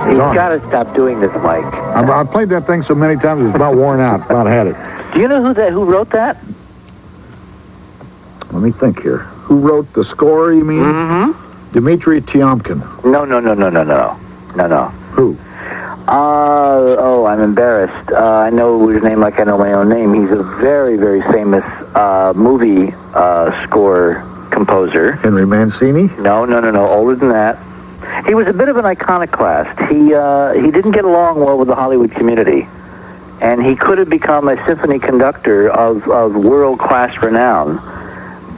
You've got to stop doing this, Mike. I've played that thing so many times it's about worn out. About had it. Do you know who wrote that? Let me think here. Who wrote the score, you mean? Mm-hmm. Dmitri Tiomkin. No. Who? I'm embarrassed. I know his name like I know my own name. He's a very, very famous movie score composer. Henry Mancini? No. Older than that. He was a bit of an iconoclast. He didn't get along well with the Hollywood community. And he could have become a symphony conductor of world-class renown.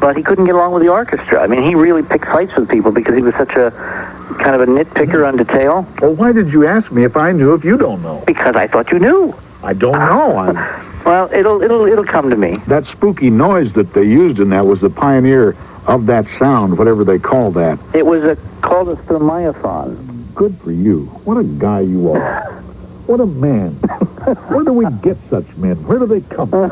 But he couldn't get along with the orchestra. I mean, he really picked fights with people because he was such a kind of a nitpicker on detail. Well, why did you ask me if I knew if you don't know? Because I thought you knew. I don't know. Well, it'll come to me. That spooky noise that they used in that was the pioneer of that sound, whatever they call that. It was called a thermiophon. Good for you. What a guy you are. What a man. Where do we get such men? Where do they come from?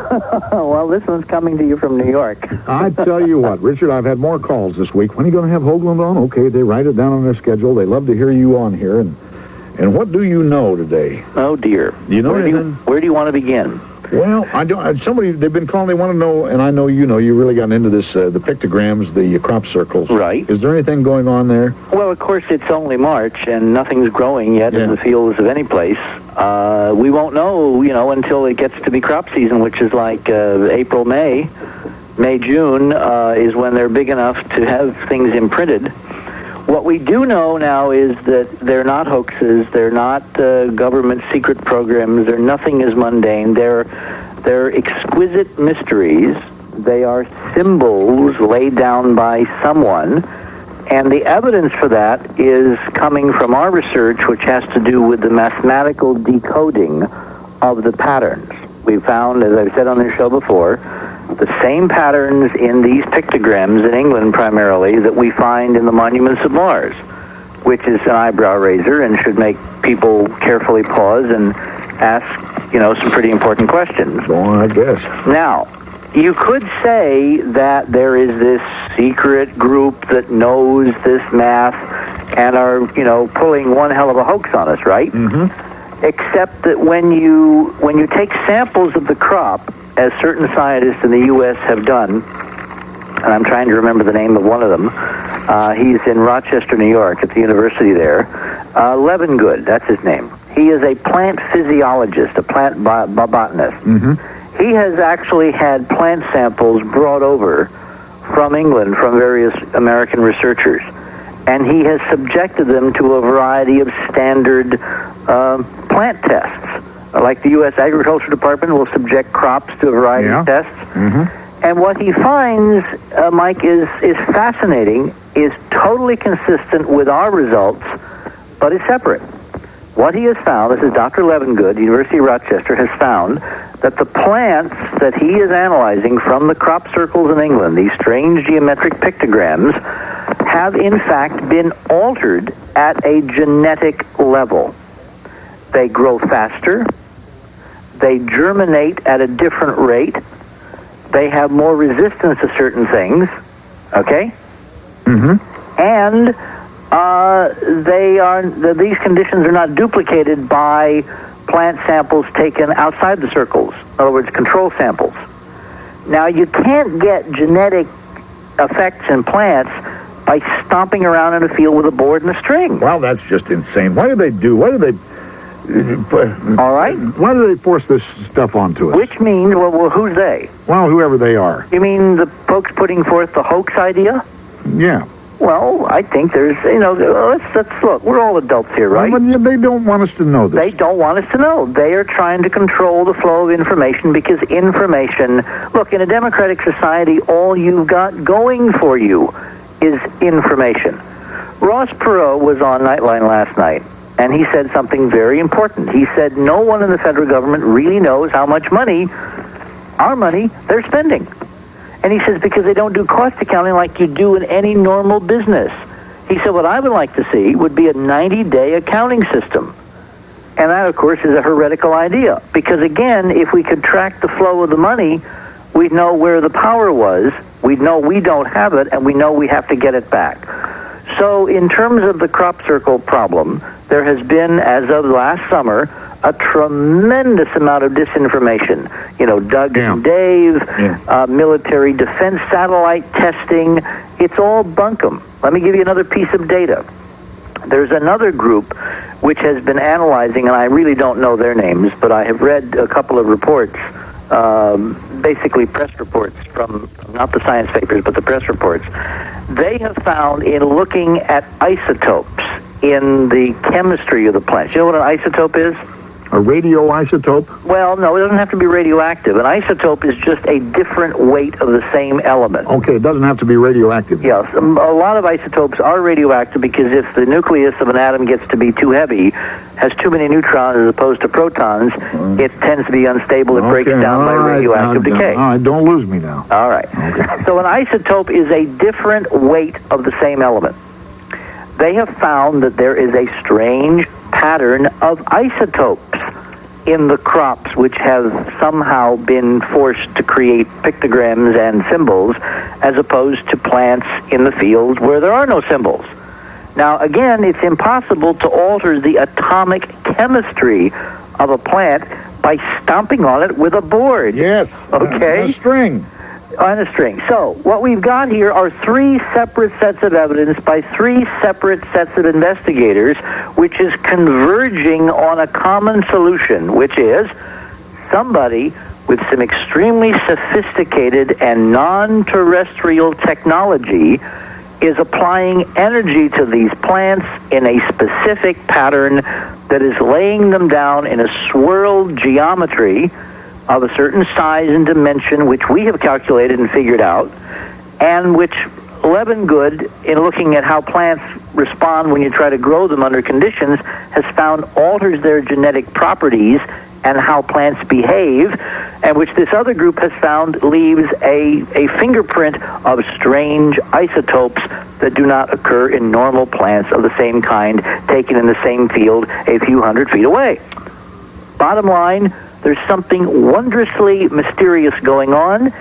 Well, this one's coming to you from New York. I tell you what, Richard, I've had more calls this week. When are you going to have Hoagland on? Okay, they write it down on their schedule. They love to hear you on here. And what do you know today? Oh, dear. You know anything? Where do you want to begin? Well, I don't. They've been calling. They want to know, and I know you know. You really got into this, the pictograms, the crop circles. Right. Is there anything going on there? Well, of course, it's only March, and nothing's growing yet in the fields of any place. We won't know, until it gets to be crop season, which is like April, May, June is when they're big enough to have things imprinted. What we do know now is that they're not hoaxes, they're not government secret programs, they're nothing as mundane. They're exquisite mysteries. They are symbols laid down by someone, and the evidence for that is coming from our research, which has to do with the mathematical decoding of the patterns. We found, as I've said on this show before, the same patterns in these pictograms in England primarily that we find in the monuments of Mars, which is an eyebrow raiser and should make people carefully pause and ask, some pretty important questions. Well, I guess. Now, you could say that there is this secret group that knows this math and are, pulling one hell of a hoax on us, right? Mm-hmm. Except that when you take samples of the crop, as certain scientists in the U.S. have done, and I'm trying to remember the name of one of them. He's in Rochester, New York, at the university there. Levengood, that's his name. He is a plant physiologist, a plant botanist. Mm-hmm. He has actually had plant samples brought over from England from various American researchers, and he has subjected them to a variety of standard plant tests. Like the U.S. Agriculture Department will subject crops to a variety of tests. Mm-hmm. And what he finds, Mike, is fascinating, is totally consistent with our results, but is separate. What he has found, this is Dr. Levengood, University of Rochester, has found that the plants that he is analyzing from the crop circles in England, these strange geometric pictograms, have in fact been altered at a genetic level. They grow faster. They germinate at a different rate. They have more resistance to certain things, okay? Mm-hmm. And these conditions are not duplicated by plant samples taken outside the circles. In other words, control samples. Now, you can't get genetic effects in plants by stomping around in a field with a board and a string. Well, that's just insane. Why do they? All right. Why do they force this stuff onto us? Which means, well, who's they? Well, whoever they are. You mean the folks putting forth the hoax idea? Yeah. Well, I think there's, let's look. We're all adults here, right? Well, but they don't want us to know this. They don't want us to know. They are trying to control the flow of information because information, look, in a democratic society, all you've got going for you is information. Ross Perot was on Nightline last night, and he said something very important. He said no one in the federal government really knows how much money, our money, they're spending. And he says because they don't do cost accounting like you do in any normal business. He said what I would like to see would be a 90-day accounting system. And that, of course, is a heretical idea. Because, again, if we could track the flow of the money, we'd know where the power was, we'd know we don't have it, and we know we have to get it back. So in terms of the crop circle problem, there has been, as of last summer, a tremendous amount of disinformation. Doug and Dave, military defense satellite testing. It's all bunkum. Let me give you another piece of data. There's another group which has been analyzing, and I really don't know their names, but I have read a couple of reports, basically press reports from, not the science papers, but the press reports. They have found, in looking at isotopes in the chemistry of the plants. You know what an isotope is? A radioisotope? Well, no, it doesn't have to be radioactive. An isotope is just a different weight of the same element. Okay, it doesn't have to be radioactive. Yes, a lot of isotopes are radioactive because if the nucleus of an atom gets to be too heavy, has too many neutrons as opposed to protons, it tends to be unstable. It breaks down by radioactive decay. All right, don't lose me now. All right. Okay. So an isotope is a different weight of the same element. They have found that there is a strange pattern of isotopes in the crops which have somehow been forced to create pictograms and symbols as opposed to plants in the fields where there are no symbols. Now, again, it's impossible to alter the atomic chemistry of a plant by stomping on it with a board. Yes. Okay? A string. On a string. So, what we've got here are three separate sets of evidence by three separate sets of investigators, which is converging on a common solution, which is somebody with some extremely sophisticated and non-terrestrial technology is applying energy to these plants in a specific pattern that is laying them down in a swirled geometry of a certain size and dimension, which we have calculated and figured out, and which Levengood, in looking at how plants respond when you try to grow them under conditions, has found alters their genetic properties and how plants behave, and which this other group has found leaves a fingerprint of strange isotopes that do not occur in normal plants of the same kind taken in the same field a few hundred feet away. Bottom line, there's something wondrously mysterious going on,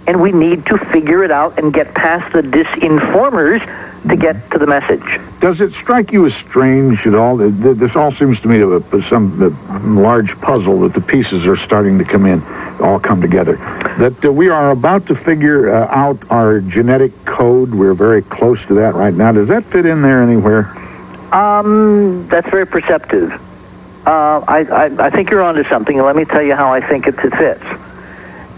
and we need to figure it out and get past the disinformers to get to the message. Does it strike you as strange at all? This all seems to me to be some large puzzle that the pieces are starting to all come together. That we are about to figure out our genetic code. We're very close to that right now. Does that fit in there anywhere? That's very perceptive. I think you're onto something, and let me tell you how I think it fits.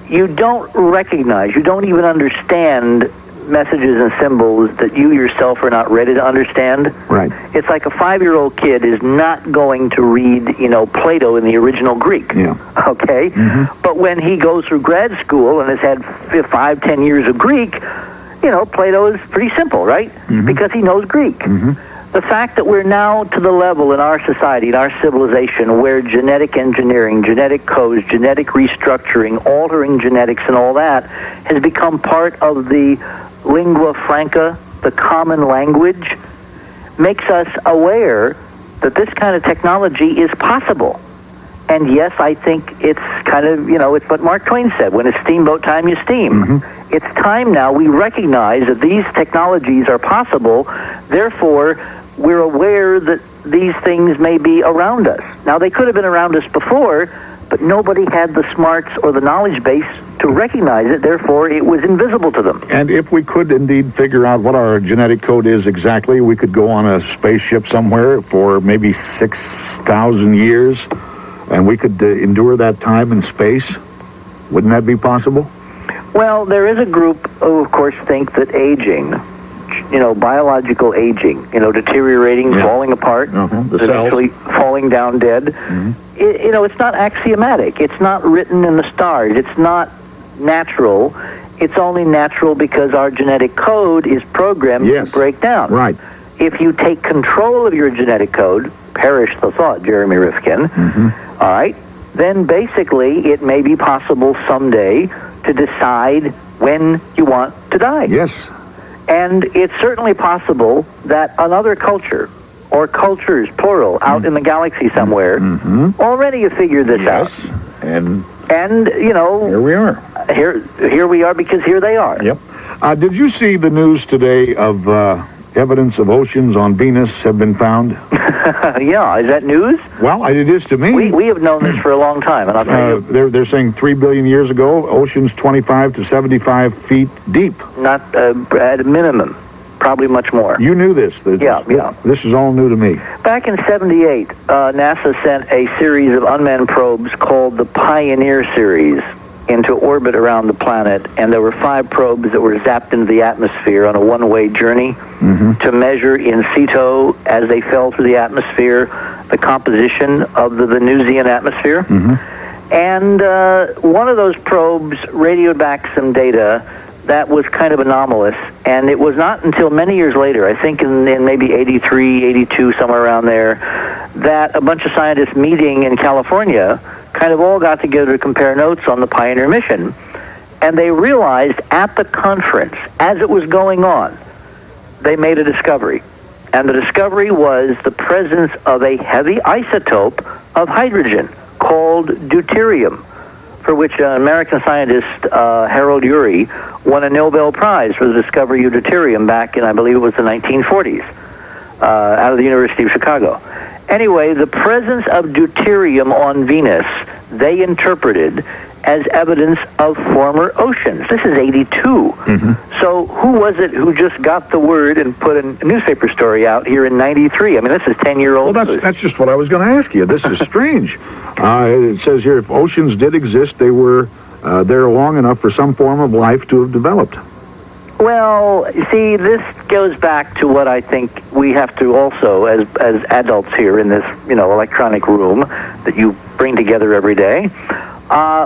You don't recognize, you don't even understand messages and symbols that you yourself are not ready to understand. Right. It's like a 5-year-old kid is not going to read, Plato in the original Greek. Yeah. Okay? Mm-hmm. But when he goes through grad school and has had 5-10 years of Greek, Plato is pretty simple, right? Mm-hmm. Because he knows Greek. Mm-hmm. The fact that we're now to the level in our society, in our civilization, where genetic engineering, genetic codes, genetic restructuring, altering genetics and all that has become part of the lingua franca, the common language, makes us aware that this kind of technology is possible. And yes, I think it's kind of, it's what Mark Twain said, when it's steamboat time, you steam. Mm-hmm. It's time now we recognize that these technologies are possible, therefore we're aware that these things may be around us. Now, they could have been around us before, but nobody had the smarts or the knowledge base to recognize it, therefore it was invisible to them. And if we could indeed figure out what our genetic code is exactly, we could go on a spaceship somewhere for maybe 6,000 years, and we could endure that time in space. Wouldn't that be possible? Well, there is a group who, of course, think that aging, biological aging, deteriorating, falling apart, eventually falling down dead. Mm-hmm. It's not axiomatic. It's not written in the stars. It's not natural. It's only natural because our genetic code is programmed to break down. Right. If you take control of your genetic code, perish the thought, Jeremy Rifkin, mm-hmm. All right, then basically it may be possible someday to decide when you want to die. Yes. And it's certainly possible that another culture, or cultures, plural, out in the galaxy somewhere, already have figured this out. And here we are. Here we are because here they are. Yep. Did you see the news today of evidence of oceans on Venus have been found? Yeah, is that news? Well, it is to me. We have known this for a long time, and I'll tell you. They're saying 3 billion years ago, oceans 25 to 75 feet deep. Not at a minimum, probably much more. You knew this. Yeah. This is all new to me. Back in '78, NASA sent a series of unmanned probes called the Pioneer series into orbit around the planet, and there were 5 probes that were zapped into the atmosphere on a one-way journey to measure in situ, as they fell through the atmosphere, the composition of the Venusian atmosphere. And one of those probes radioed back some data that was kind of anomalous, and it was not until many years later, I think in maybe 83, 82, somewhere around there, that a bunch of scientists meeting in California kind of all got together to compare notes on the Pioneer mission, and they realized at the conference, as it was going on, they made a discovery. And the discovery was the presence of a heavy isotope of hydrogen called deuterium, for which an American scientist, Harold Urey, won a Nobel Prize for the discovery of deuterium back in, I believe it was the 1940s, out of the University of Chicago. Anyway, the presence of deuterium on Venus, they interpreted as evidence of former oceans. This is 82. So who was it who just got the word and put a newspaper story out here in 93? I mean, this is 10-year-old. Well, that's just what I was going to ask you. This is strange. It says here, if oceans did exist, they were there long enough for some form of life to have developed. Well, see, this goes back to what I think we have to also, as adults here in this, electronic room that you bring together every day,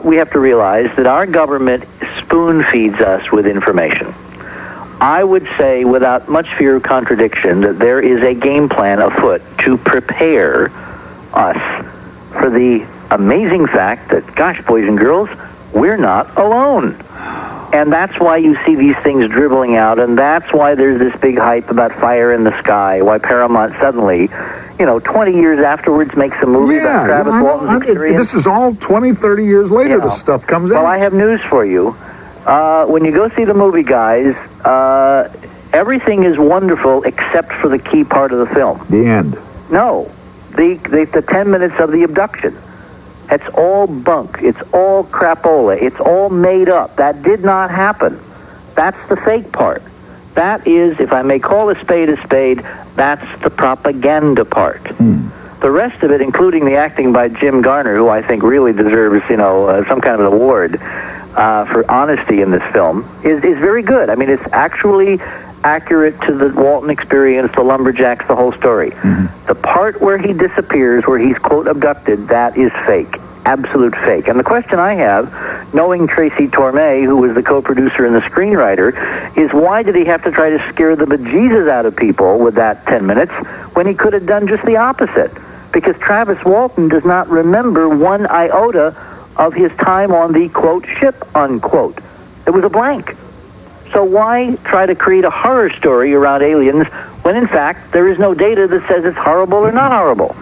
we have to realize that our government spoon feeds us with information. I would say, without much fear of contradiction, that there is a game plan afoot to prepare us for the amazing fact that, gosh, boys and girls, we're not alone. And that's why you see these things dribbling out, and that's why there's this big hype about Fire in the Sky, why Paramount suddenly, 20 years afterwards makes a movie about Travis Walton's experience. This is all 20, 30 years later this stuff comes in. Well, I have news for you. When you go see the movie, guys, everything is wonderful except for the key part of the film. The end. No. The 10 minutes of the abduction. It's all bunk. It's all crapola. It's all made up. That did not happen. That's the fake part. That is, if I may call a spade, that's the propaganda part. The rest of it, including the acting by Jim Garner, who I think really deserves, some kind of an award for honesty in this film, is very good. I mean, it's actually accurate to the Walton experience, the lumberjacks, the whole story. The part where he disappears, where he's, quote, abducted, that is fake. Absolute fake. And the question I have, knowing Tracy Torme, who was the co-producer and the screenwriter, is why did he have to try to scare the bejesus out of people with that 10 minutes when he could have done just the opposite? Because Travis Walton does not remember one iota of his time on the, quote, ship, unquote. It was a blank. So why try to create a horror story around aliens when, in fact, there is no data that says it's horrible or not horrible?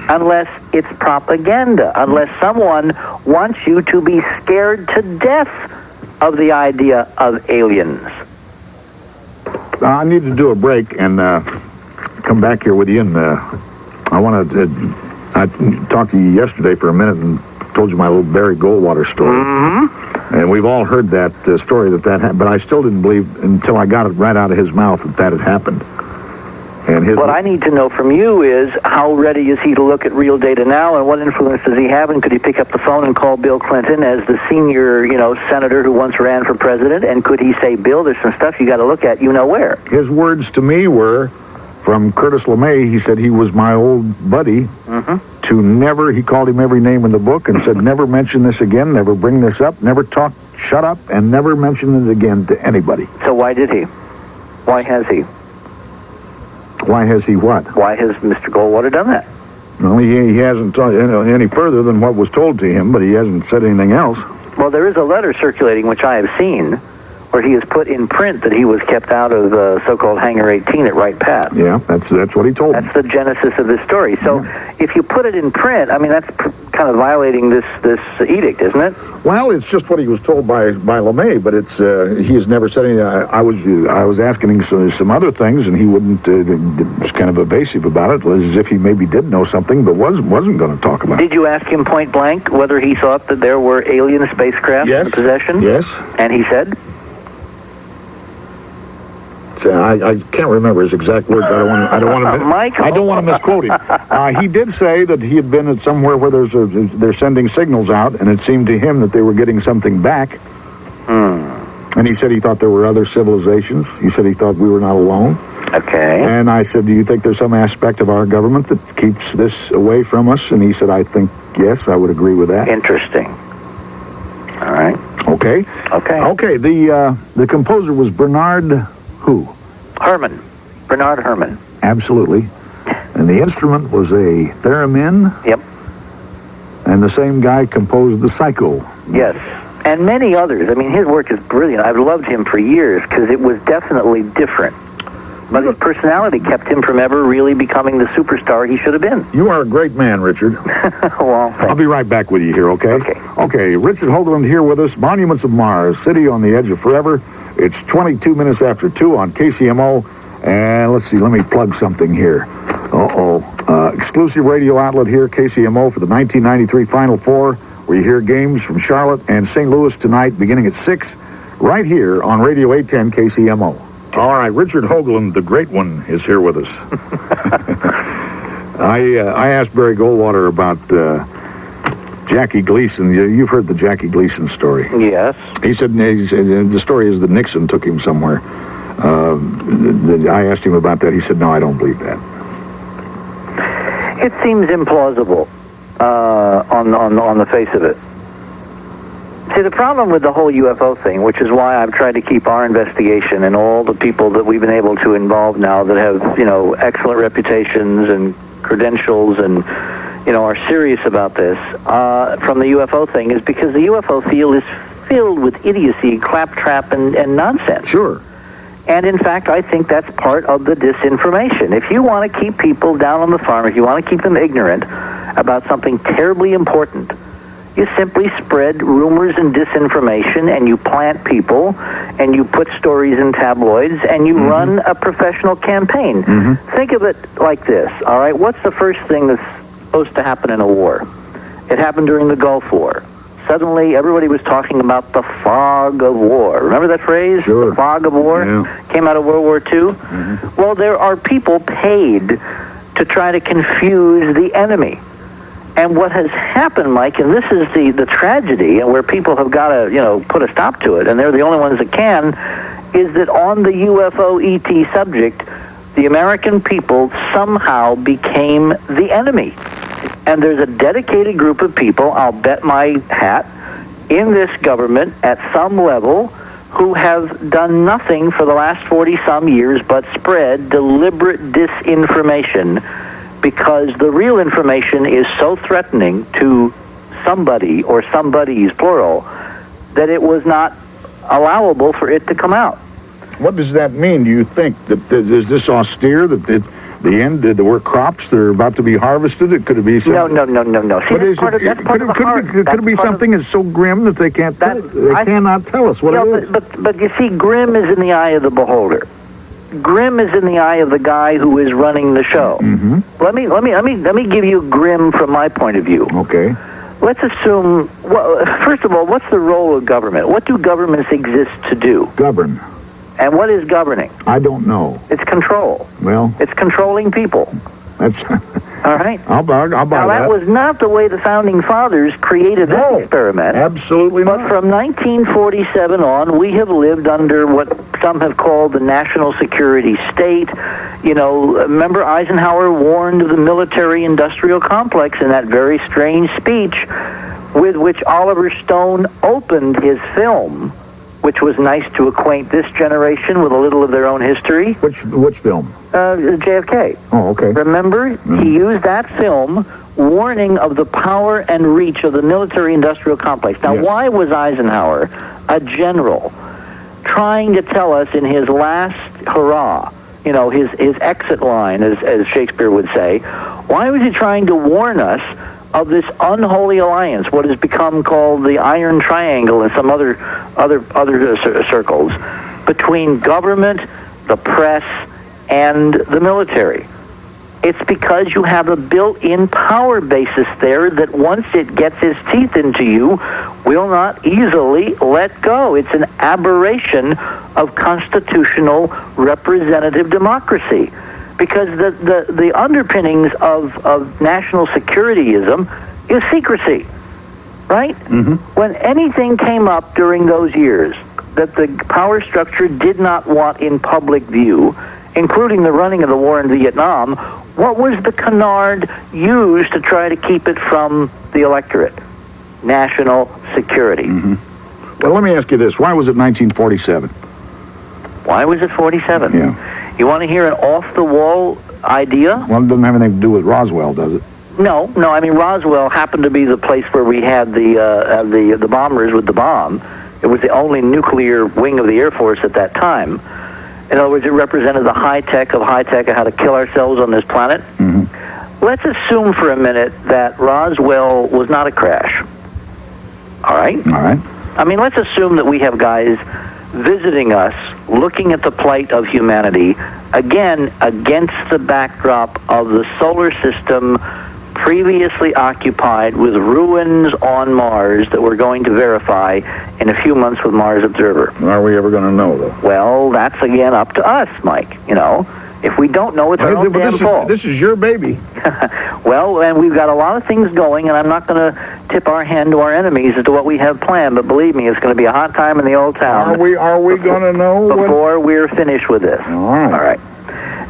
Unless it's propaganda, unless someone wants you to be scared to death of the idea of aliens. I need to do a break and come back here with you. And I talked to you yesterday for a minute and told you my little Barry Goldwater story. And we've all heard that story that happened, but I still didn't believe until I got it right out of his mouth that had happened. And what I need to know from you is how ready is he to look at real data now, and what influence does he have, and could he pick up the phone and call Bill Clinton as the senior, senator who once ran for president, and could he say, Bill, there's some stuff you got to look at, where? His words to me were, from Curtis LeMay, he said he was my old buddy, to never, he called him every name in the book and said, never mention this again, never bring this up, never talk, shut up, and never mention it again to anybody. So why did he? Why has he? Why has he what? Why has Mr. Goldwater done that? Well, he hasn't told any further than what was told to him, but he hasn't said anything else. Well, there is a letter circulating, which I have seen, where he has put in print that he was kept out of the so-called Hangar 18 at Wright Path. Yeah, that's what he told me. That's the genesis of this story. So if you put it in print, I mean, that's kind of violating this edict, isn't it? Well, it's just what he was told by LeMay, but it's he has never said anything. I was asking him some other things, and he wouldn't. Was kind of evasive about it, as if he maybe did know something, but wasn't going to talk about it. Did you ask him point blank whether he thought that there were alien spacecraft in possession? Yes. And he said? I can't remember his exact words. I don't want to misquote him. He did say that he had been at somewhere where they're sending signals out, and it seemed to him that they were getting something back. And he said he thought there were other civilizations. He said he thought we were not alone. Okay. And I said, do you think there's some aspect of our government that keeps this away from us? And he said, I think, yes, I would agree with that. Interesting. All right. Okay. Okay. The composer was Bernard who? Herrmann. Bernard Herrmann. Absolutely. And the instrument was a theremin. Yep. And the same guy composed the Psycho. Yes. And many others. I mean, his work is brilliant. I've loved him for years because it was definitely different. But his personality kept him from ever really becoming the superstar he should have been. You are a great man, Richard. Well, I'll be right back with you here, okay? Okay, Richard Hoagland here with us. Monuments of Mars, City on the Edge of Forever. It's 22 minutes after 2 on KCMO. And let's see, let me plug something here. Exclusive radio outlet here, KCMO, for the 1993 Final Four, where you hear games from Charlotte and St. Louis tonight, beginning at 6, right here on Radio 810 KCMO. All right, Richard Hoagland, the great one, is here with us. I asked Barry Goldwater about Jackie Gleason. You've heard the Jackie Gleason story. Yes. He said the story is that Nixon took him somewhere. I asked him about that. He said, no, I don't believe that. It seems implausible on the face of it. See, the problem with the whole UFO thing, which is why I've tried to keep our investigation and all the people that we've been able to involve now that have, excellent reputations and credentials and, are serious about this, from the UFO thing, is because the UFO field is filled with idiocy, claptrap, and nonsense. Sure. And in fact, I think that's part of the disinformation. If you want to keep people down on the farm, if you want to keep them ignorant about something terribly important, you simply spread rumors and disinformation, and you plant people, and you put stories in tabloids, and you run a professional campaign. Think of it like this, all right? What's the first thing that's supposed to happen in a war? It happened during the Gulf War. Suddenly, everybody was talking about the fog of war. Remember that phrase? Sure. The fog of war? Yeah. Came out of World War II? Well, there are people paid to try to confuse the enemy. And what has happened, Mike, and this is the tragedy, and where people have got to, put a stop to it, and they're the only ones that can, is that on the UFO ET subject, the American people somehow became the enemy. And there's a dedicated group of people, I'll bet my hat, in this government at some level who have done nothing for the last 40-some years but spread deliberate disinformation, because the real information is so threatening to somebody, or somebodies, plural, that it was not allowable for it to come out. What does that mean, do you think? That is this austere, that the end, there were crops that are about to be harvested? It could be something... No. See, could it be something that's so grim that they can't cannot tell us what it is? But you see, grim is in the eye of the beholder. Grim is in the eye of the guy who is running the show. Let me give you grim from my point of view. Okay. Let's assume, first of all, what's the role of government? What do governments exist to do? Govern. And what is governing? I don't know. It's control. Well, it's controlling people. That's all right. I'll buy now, that. That was not the way the founding fathers created this experiment. Absolutely not. But from 1947 on, we have lived under what some have called the national security state. Remember Eisenhower warned of the military-industrial complex in that very strange speech with which Oliver Stone opened his film, which was nice to acquaint this generation with a little of their own history. Which film? JFK. Oh, okay. Remember, he used that film warning of the power and reach of the military-industrial complex. Now, why was Eisenhower, a general, trying to tell us in his last hurrah, his exit line, as Shakespeare would say, why was he trying to warn us of this unholy alliance, what has become called the Iron Triangle and some other circles, between government, the press, and the military. It's because you have a built-in power basis there that once it gets its teeth into you, will not easily let go. It's an aberration of constitutional representative democracy. Because the underpinnings of national securityism is secrecy, right? Mm-hmm. When anything came up during those years that the power structure did not want in public view, including the running of the war in Vietnam, what was the canard used to try to keep it from the electorate? National security. Mm-hmm. Well, let me ask you this. Why was it 1947? Why was it 47? Yeah. You want to hear an off-the-wall idea? Well, it doesn't have anything to do with Roswell, does it? No. I mean, Roswell happened to be the place where we had the bombers with the bomb. It was the only nuclear wing of the Air Force at that time. In other words, it represented the high-tech of how to kill ourselves on this planet. Mm-hmm. Let's assume for a minute that Roswell was not a crash. All right? All right. I mean, let's assume that we have guys visiting us, looking at the plight of humanity, again, against the backdrop of the solar system previously occupied with ruins on Mars that we're going to verify in a few months with Mars Observer. Are we ever going to know, though? Well, that's, again, up to us, Mike, you know. If we don't know, it's our own damn fault. This is your baby. Well, and we've got a lot of things going, and I'm not going to tip our hand to our enemies as to what we have planned, but believe me, it's going to be a hot time in the old town. Are we going to know? Before we're finished with this. All right.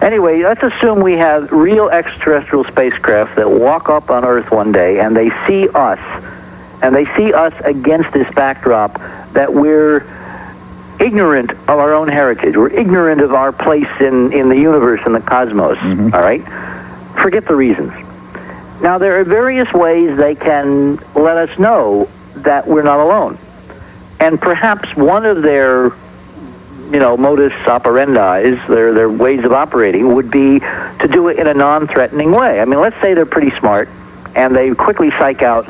Anyway, let's assume we have real extraterrestrial spacecraft that walk up on Earth one day, and they see us, against this backdrop that we're ignorant of our own heritage. We're ignorant of our place in the universe and the cosmos, mm-hmm. All right? Forget the reasons. Now, there are various ways they can let us know that we're not alone. And perhaps one of their, modus operandi, their ways of operating, would be to do it in a non-threatening way. I mean, let's say they're pretty smart, and they quickly psych out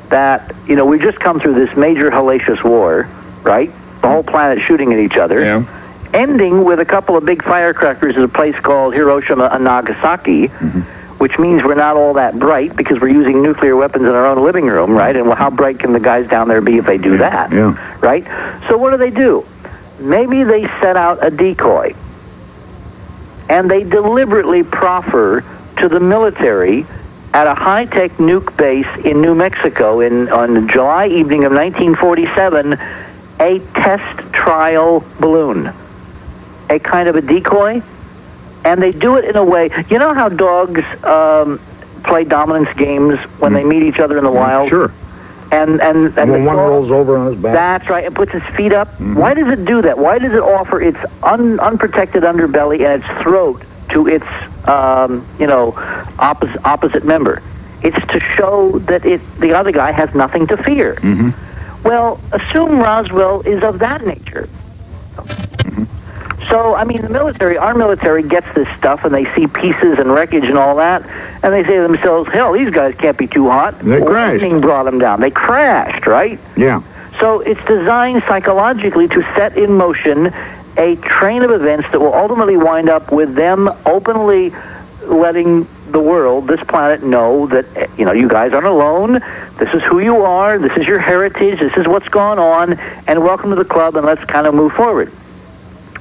that, we've just come through this major hellacious war, right? The whole planet shooting at each other, ending with a couple of big firecrackers at a place called Hiroshima and Nagasaki, mm-hmm. which means we're not all that bright because we're using nuclear weapons in our own living room, right? And how bright can the guys down there be if they do that, right? So what do? Maybe they set out a decoy, and they deliberately proffer to the military at a high-tech nuke base in New Mexico on the July evening of 1947, a test trial balloon, a kind of a decoy, and they do it in a way. You know how dogs play dominance games when they meet each other in the wild? Sure. And when one rolls over on his back. That's right, and puts his feet up. Mm-hmm. Why does it do that? Why does it offer its unprotected underbelly and its throat to its opposite member? It's to show that the other guy has nothing to fear. Mm-hmm. Well, assume Roswell is of that nature. Mm-hmm. So, I mean, our military gets this stuff, and they see pieces and wreckage and all that, and they say to themselves, hell, these guys can't be too hot. They crashed. Lightning brought them down. They crashed, right? Yeah. So it's designed psychologically to set in motion a train of events that will ultimately wind up with them openly letting the world, this planet, know that, you guys aren't alone. This is who you are. This is your heritage. This is what's gone on. And welcome to the club, and let's kind of move forward.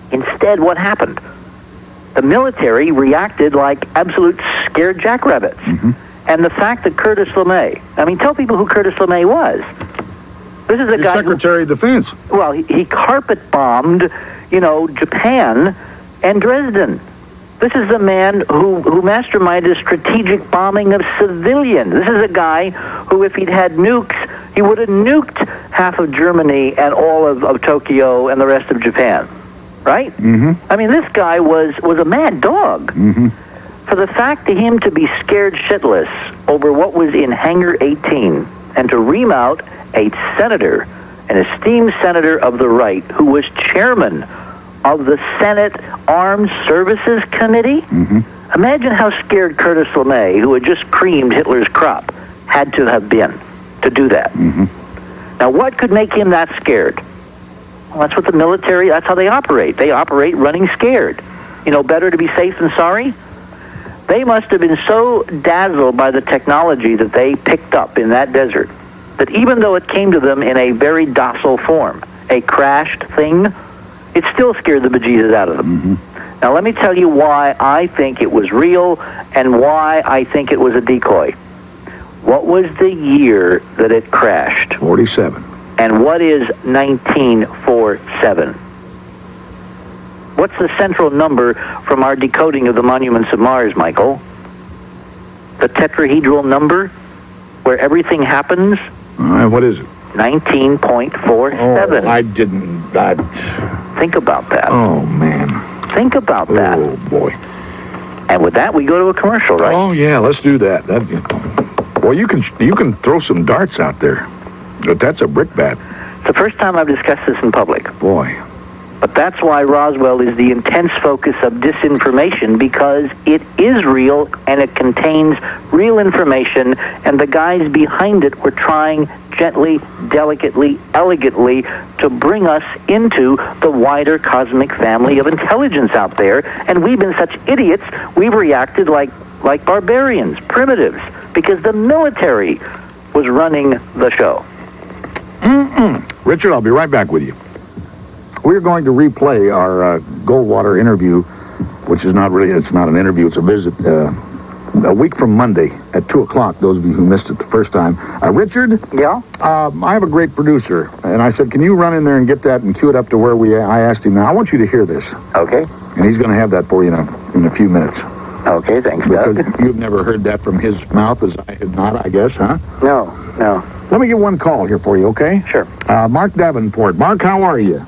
Instead, what happened? The military reacted like absolute scared jackrabbits. Mm-hmm. And the fact that Curtis LeMay, tell people who Curtis LeMay was. This is a guy Secretary of Defense. Well, he carpet bombed, Japan and Dresden. This is the man who masterminded strategic bombing of civilians. This is a guy who, if he'd had nukes, he would have nuked half of Germany and all of Tokyo and the rest of Japan. Right? Mm-hmm. This guy was a mad dog. Mm-hmm. For the fact to him to be scared shitless over what was in Hangar 18 and to ream out a senator, an esteemed senator of the right, who was chairman of the Senate Armed Services Committee. Mm-hmm. Imagine how scared Curtis LeMay, who had just creamed Hitler's crop, had to have been to do that. Now, what could make him that scared? Well, that's what the military, that's how they operate. They operate running scared. Better to be safe than sorry. They must have been so dazzled by the technology that they picked up in that desert that even though it came to them in a very docile form, a crashed thing, it still scared the bejesus out of them. Now, let me tell you why I think it was real and why I think it was a decoy. What was the year that it crashed? 47. And what is 1947? What's the central number from our decoding of the monuments of Mars, Michael? The tetrahedral number where everything happens? What is it? 19.47. Oh, I didn't. Think about that. Oh, man. Think about that. Oh, boy. And with that, we go to a commercial, right? Oh, yeah, let's do that. Well, you can throw some darts out there. But that's a brickbat. It's the first time I've discussed this in public. Boy. But that's why Roswell is the intense focus of disinformation, because it is real and it contains real information, and the guys behind it were trying gently, delicately, elegantly to bring us into the wider cosmic family of intelligence out there, and we've been such idiots, we've reacted like barbarians, primitives, because the military was running the show. Richard, I'll be right back with you. We're going to replay our Goldwater interview, which is it's not an interview, it's a visit, a week from Monday at 2 o'clock, those of you who missed it the first time. Richard? Yeah? I have a great producer, and I said, can you run in there and get that and cue it up to where I asked him? Now, I want you to hear this. Okay. And he's going to have that for you in a few minutes. Okay, thanks, Because Doug. you've never heard that from his mouth, as I had not, I guess, huh? No. Let me get one call here for you, okay? Sure. Mark Davenport. Mark, how are you?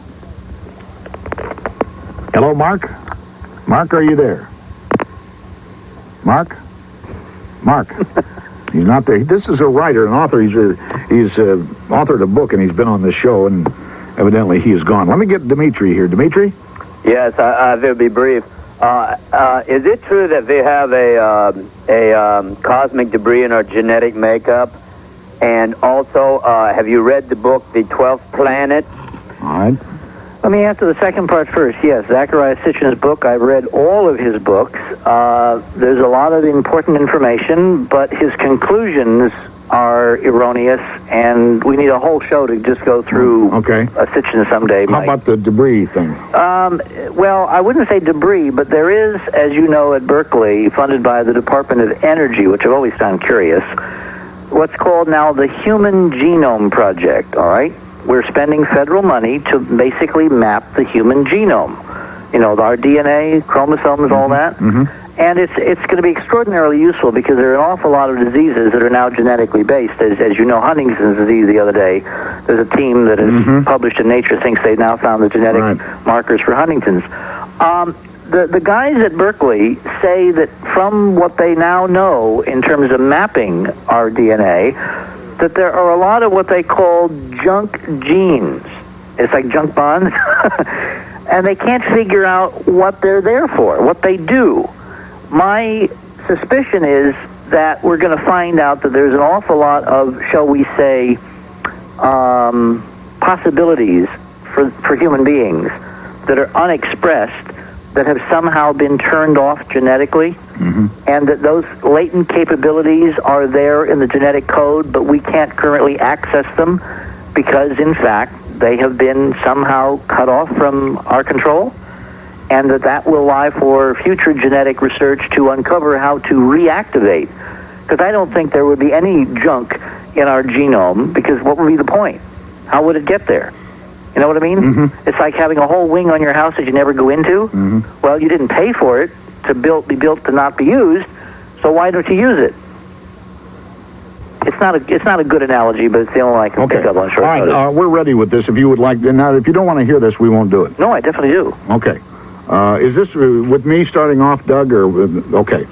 Hello, Mark? Mark, are you there? Mark? He's not there. This is a writer, an author. He's authored a book, and he's been on this show, and evidently he is gone. Let me get Dimitri here. Dimitri? Yes, I will be brief. Is it true that they have a cosmic debris in our genetic makeup? And also, have you read the book, The 12th Planet? All right. Let me answer the second part first. Yes, Zachariah Sitchin's book, I've read all of his books. There's a lot of important information, but his conclusions are erroneous, and we need a whole show to just go through Sitchin someday. How about the debris thing? Well, I wouldn't say debris, but there is, as you know, at Berkeley, funded by the Department of Energy, which I've always found curious, what's called now the Human Genome Project, all right? We're spending federal money to basically map the human genome. Our DNA, chromosomes, all that. And it's going to be extraordinarily useful because there are an awful lot of diseases that are now genetically based. As you know, Huntington's disease the other day, there's a team that has published in Nature thinks they've now found the genetic markers for Huntington's. The guys at Berkeley say that from what they now know in terms of mapping our DNA, that there are a lot of what they call junk genes. It's like junk bonds. And they can't figure out what they're there for, what they do. My suspicion is that we're going to find out that there's an awful lot of, shall we say, possibilities for human beings that are unexpressed, that have somehow been turned off genetically, and that those latent capabilities are there in the genetic code, but we can't currently access them because, in fact, they have been somehow cut off from our control, and that will lie for future genetic research to uncover how to reactivate. Because I don't think there would be any junk in our genome, because what would be the point? How would it get there? You know what I mean? It's like having a whole wing on your house that you never go into. Well, you didn't pay for it to be built to not be used, so why don't you use it? It's not a good analogy, but it's the only one I can pick up on short notice. All right, we're ready with this. If you would like, now if you don't want to hear this, we won't do it. No, I definitely do. Okay. Is this with me starting off, Doug, or okay?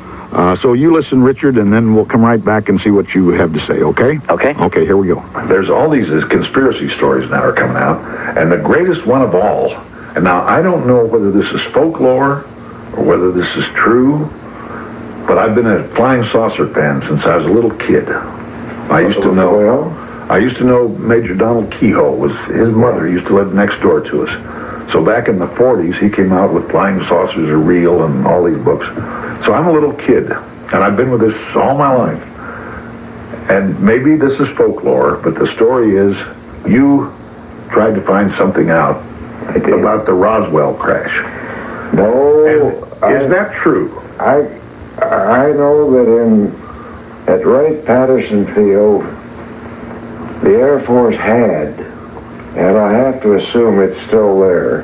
So you listen, Richard, and then we'll come right back and see what you have to say, okay? Okay. Okay, here we go. There's all these conspiracy stories now are coming out, and the greatest one of all, and now I don't know whether this is folklore or whether this is true, but I've been a flying saucer fan since I was a little kid. I used to know Major Donald Kehoe. His mother used to live next door to us. So back in the 40s, he came out with Flying Saucers Are Real and all these books. So I'm a little kid, and I've been with this all my life. And maybe this is folklore, but the story is you tried to find something out about the Roswell crash. No. Is that true? I know that at Wright-Patterson Field, the Air Force had, and I have to assume it's still there,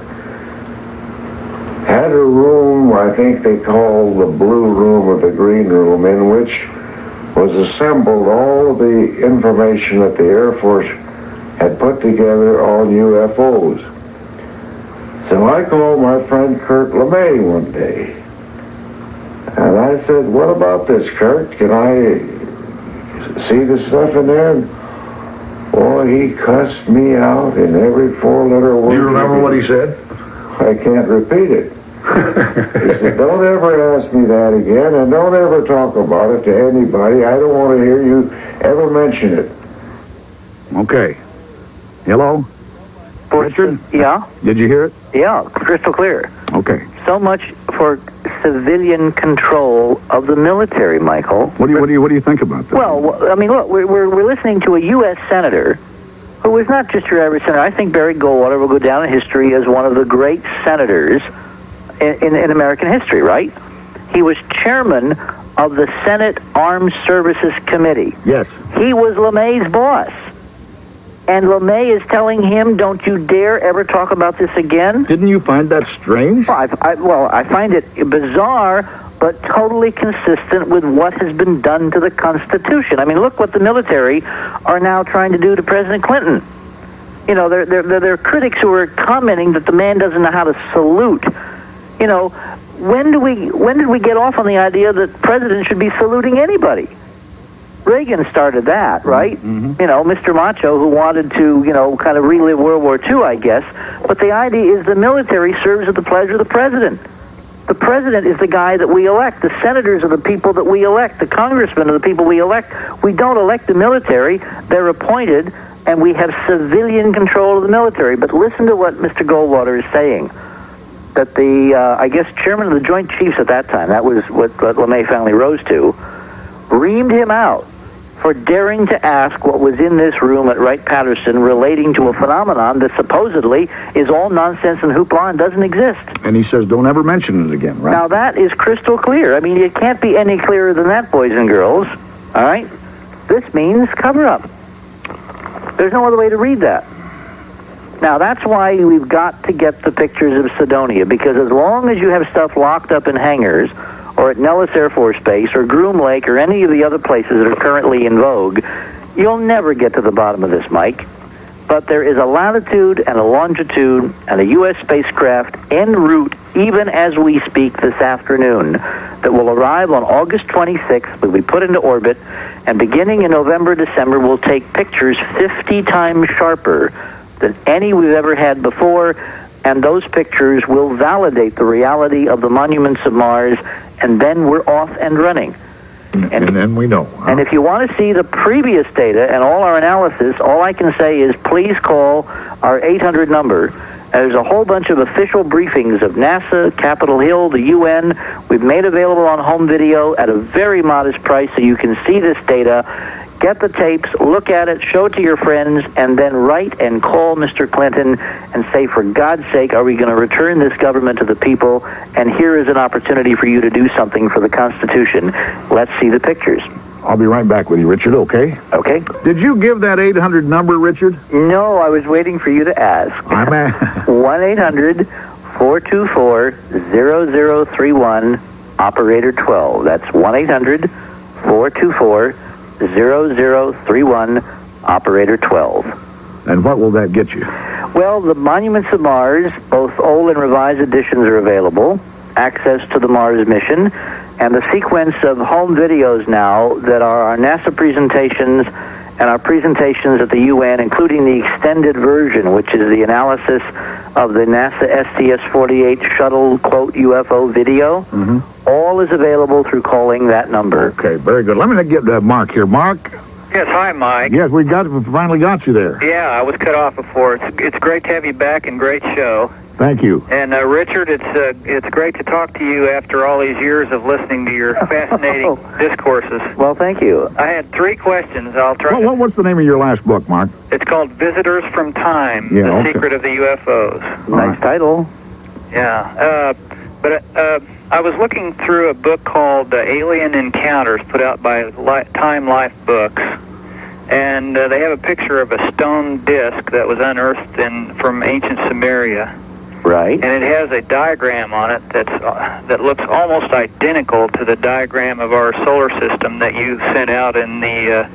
had a room I think they called the Blue Room or the Green Room, in which was assembled all of the information that the Air Force had put together on UFOs. So I called my friend Kurt LeMay one day, and I said, "What about this, Kurt? Can I see the stuff in there?" And, boy, he cussed me out in every four-letter word. Do you remember what he said? I can't repeat it. He said, "Don't ever ask me that again, and don't ever talk about it to anybody. I don't want to hear you ever mention it." Okay. Hello? Richard? Yeah? Did you hear it? Yeah, crystal clear. Okay. So much for civilian control of the military, Michael. What do you think about that? Well, I mean, look, we're listening to a U.S. senator who is not just your average senator. I think Barry Goldwater will go down in history as one of the great senators in American history, right? He was chairman of the Senate Armed Services Committee. Yes. He was LeMay's boss. And LeMay is telling him, "Don't you dare ever talk about this again." Didn't you find that strange? Well, I find it bizarre, but totally consistent with what has been done to the Constitution. I mean, look what the military are now trying to do to President Clinton. You know, there are critics who are commenting that the man doesn't know how to salute. You know, when did we get off on the idea that presidents should be saluting anybody? Reagan started that, right? Mm-hmm. You know, Mr. Macho, who wanted to, kind of relive World War II, I guess. But the idea is the military serves at the pleasure of the president. The president is the guy that we elect. The senators are the people that we elect. The congressmen are the people we elect. We don't elect the military. They're appointed, and we have civilian control of the military. But listen to what Mr. Goldwater is saying. That the, I guess, chairman of the Joint Chiefs at that time, that was what LeMay finally rose to, reamed him out for daring to ask what was in this room at Wright-Patterson relating to a phenomenon that supposedly is all nonsense and hoopla and doesn't exist. And he says, don't ever mention it again, right? Now, that is crystal clear. I mean, it can't be any clearer than that, boys and girls. All right? This means cover-up. There's no other way to read that. Now, that's why we've got to get the pictures of Cydonia, because as long as you have stuff locked up in hangars, or at Nellis Air Force Base, or Groom Lake, or any of the other places that are currently in vogue, you'll never get to the bottom of this, Mike. But there is a latitude and a longitude and a U.S. spacecraft en route, even as we speak this afternoon, that will arrive on August 26th, will be put into orbit, and beginning in November, December, will take pictures 50 times sharper than any we've ever had before, and those pictures will validate the reality of the monuments of Mars, and then we're off and running. And then we know. Huh? And if you want to see the previous data and all our analysis, all I can say is please call our 800 number. There's a whole bunch of official briefings of NASA, Capitol Hill, the UN. We've made available on home video at a very modest price so you can see this data. Get the tapes, look at it, show it to your friends, and then write and call Mr. Clinton and say, for God's sake, are we going to return this government to the people? And here is an opportunity for you to do something for the Constitution. Let's see the pictures. I'll be right back with you, Richard, okay? Okay. Did you give that 800 number, Richard? No, I was waiting for you to ask. I'm at 1-800-424-0031, operator 12. That's 1-800-424-0031, operator 12. And what will that get you? Well, the Monuments of Mars, both old and revised editions are available, access to the Mars mission, and the sequence of home videos now that are our NASA presentations and our presentations at the UN, including the extended version, which is the analysis of the NASA STS-48 shuttle, quote, UFO video. Mm-hmm. All is available through calling that number. Okay, very good. Let me get Mark here. Mark, Yes, hi, Mike. Yes, we finally got you there. Yeah, I was cut off before. It's great to have you back and great show. Thank you. And Richard, it's great to talk to you after all these years of listening to your fascinating discourses. Well, thank you. I had 3 questions. I'll try. What's the name of your last book, Mark? It's called Visitors from Time: Yeah, The okay. Secret of the UFOs. Nice title. Yeah. But I was looking through a book called Alien Encounters, put out by Time Life Books, and they have a picture of a stone disc that was unearthed from ancient Sumeria. Right. And it has a diagram on it that looks almost identical to the diagram of our solar system that you sent out in the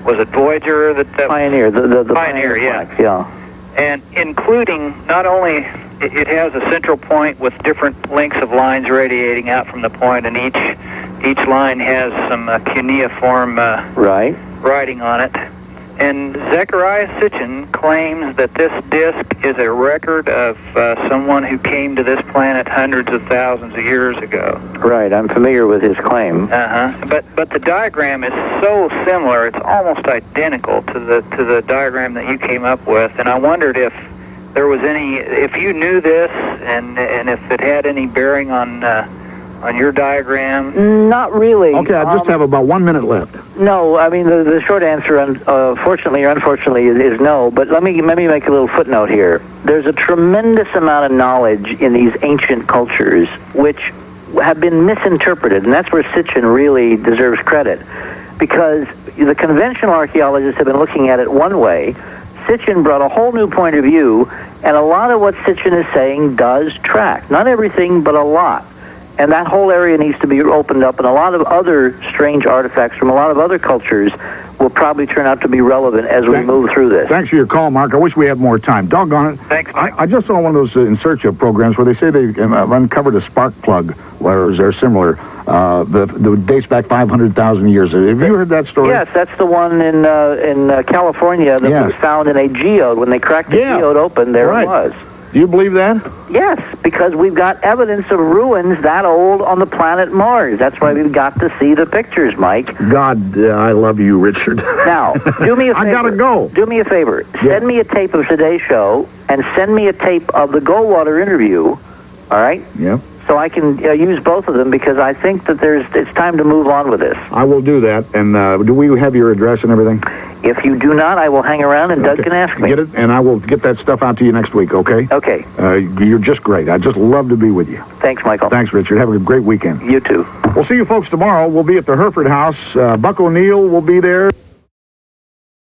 was it Voyager? That Pioneer, the Pioneer, yeah. flags, yeah. And including not only it has a central point with different lengths of lines radiating out from the point, and each line has some cuneiform Right. writing on it. And Zechariah Sitchin claims that this disc is a record of someone who came to this planet hundreds of thousands of years ago. Right, I'm familiar with his claim. But the diagram is so similar; it's almost identical to the diagram that you came up with. And I wondered if there was if you knew this, and if it had any bearing on your diagram. Not really. Okay, I just have about 1 minute left. No, I mean, the short answer, fortunately or unfortunately, is no. But let me make a little footnote here. There's a tremendous amount of knowledge in these ancient cultures which have been misinterpreted, and that's where Sitchin really deserves credit. Because the conventional archaeologists have been looking at it one way. Sitchin brought a whole new point of view, and a lot of what Sitchin is saying does track. Not everything, but a lot. And that whole area needs to be opened up, and a lot of other strange artifacts from a lot of other cultures will probably turn out to be relevant as we move through this. Thanks for your call, Mark. I wish we had more time. Doggone it. Thanks, Mike. I just saw one of those In Search Of programs where they say they've uncovered a spark plug, where they're similar. The dates back 500,000 years. Have you heard that story? Yes, that's the one in California that was found in a geode. When they cracked the geode open, there it was. Do you believe that? Yes, because we've got evidence of ruins that old on the planet Mars. That's why we've got to see the pictures, Mike. God, I love you, Richard. Now, do me a favor. I gotta go. Do me a favor. Send me a tape of today's show, and send me a tape of the Goldwater interview, all right? Yep. So I can use both of them, because I think that it's time to move on with this. I will do that. And do we have your address and everything? If you do not, I will hang around and Doug can ask me. Get it, and I will get that stuff out to you next week, okay? Okay. You're just great. I just love to be with you. Thanks, Michael. Thanks, Richard. Have a great weekend. You too. We'll see you folks tomorrow. We'll be at the Hereford House. Buck O'Neill will be there.